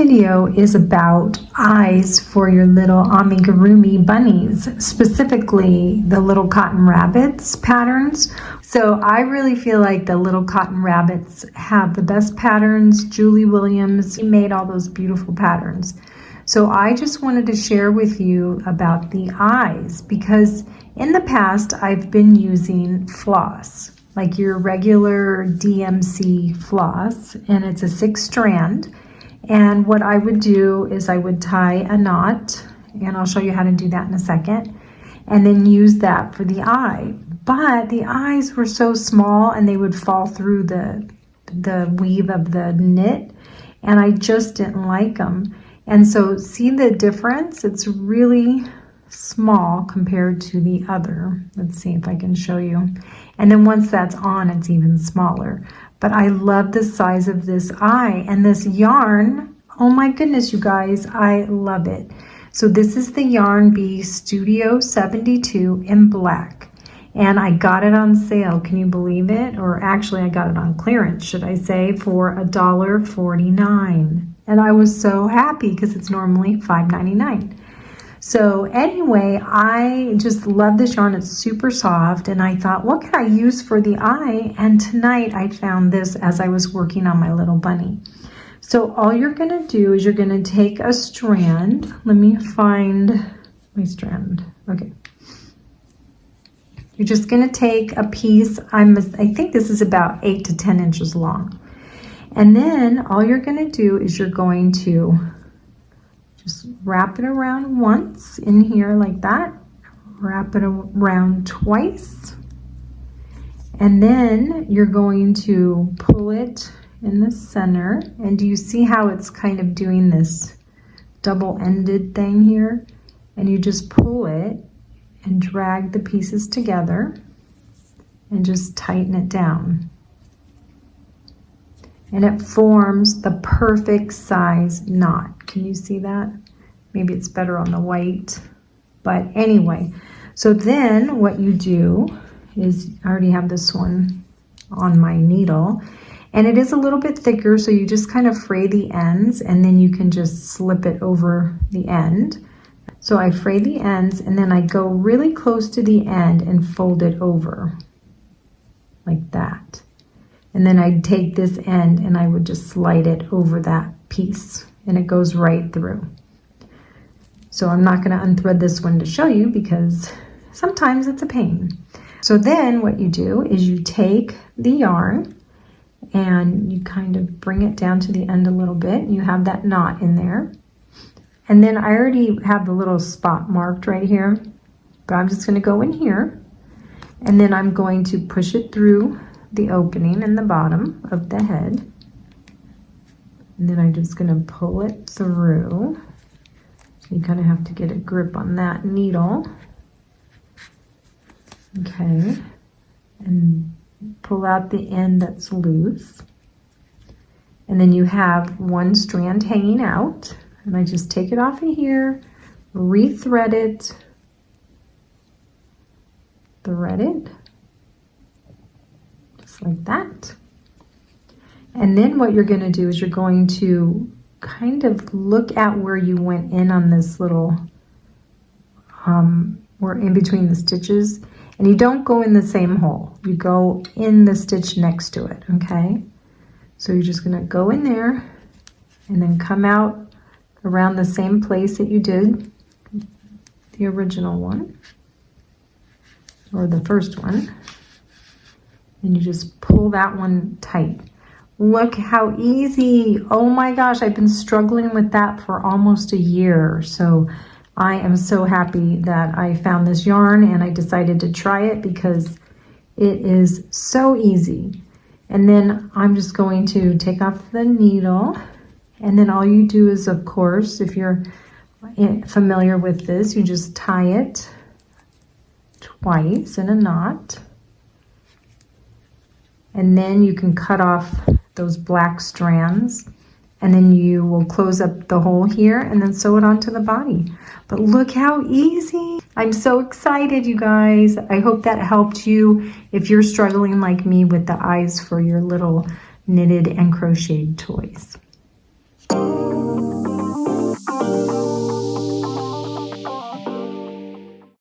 video is about eyes for your little amigurumi bunnies, specifically the little cotton rabbits patterns. So I really feel like the little cotton rabbits have the best patterns. Julie Williams made all those beautiful patterns. So I just wanted to share with you about the eyes, because in the past I've been using floss, like your regular DMC floss, and it's a 6-strand. And what I would do is I would tie a knot, and I'll show you how to do that in a second, and then use that for the eye. But the eyes were so small and they would fall through the weave of the knit, and I just didn't like them. And so see the difference? It's really small compared to the other. Let's see if I can show you. And then once that's on, it's even smaller. But I love the size of this eye, and this yarn, oh my goodness, you guys, I love it. So this is the Yarn Bee Studio 72 in black, and I got it on sale. Can you believe it? Or actually I got it on clearance, should I say, for $1.49. And I was so happy because it's normally $5.99. So anyway, I just love this yarn. It's super soft, and I thought, what can I use for the eye? And tonight I found this as I was working on my little bunny. So all you're gonna do is you're gonna take a strand. Let me find my strand. Okay. You're just gonna take a piece. I think this is about 8 to 10 inches long. And then all you're gonna do is you're going to just wrap it around once in here like that. Wrap it around twice. And then you're going to pull it in the center. And do you see how it's kind of doing this double-ended thing here? And you just pull it and drag the pieces together and just tighten it down. And it forms the perfect size knot. Can you see that? Maybe it's better on the white. But anyway, so then what you do is, I already have this one on my needle, and it is a little bit thicker, so you just kind of fray the ends, and then you can just slip it over the end. So I fray the ends, and then I go really close to the end and fold it over like that. And then I'd take this end and I would just slide it over that piece, and it goes right through. So I'm not going to unthread this one to show you because sometimes it's a pain. So then what you do is you take the yarn and you kind of bring it down to the end a little bit. You have that knot in there. And then I already have the little spot marked right here, but I'm just going to go in here, and then I'm going to push it through the opening in the bottom of the head, and then I'm just going to pull it through. So you kind of have to get a grip on that needle. Okay, and pull out the end that's loose, and then you have one strand hanging out, and I just take it off of here, re-thread it, thread it like that. And then what you're going to do is you're going to kind of look at where you went in on this little or in between the stitches, and you don't go in the same hole, you go in the stitch next to it. Okay, so you're just going to go in there and then come out around the same place that you did the original one, or the first one, and you just pull that one tight. Look how easy. Oh my gosh, I've been struggling with that for almost a year. So I am so happy that I found this yarn and I decided to try it because it is so easy. And then I'm just going to take off the needle, and then all you do is, of course, if you're familiar with this, you just tie it twice in a knot. And then you can cut off those black strands, and then you will close up the hole here and then sew it onto the body. But look how easy. I'm so excited, you guys. I hope that helped you if you're struggling like me with the eyes for your little knitted and crocheted toys.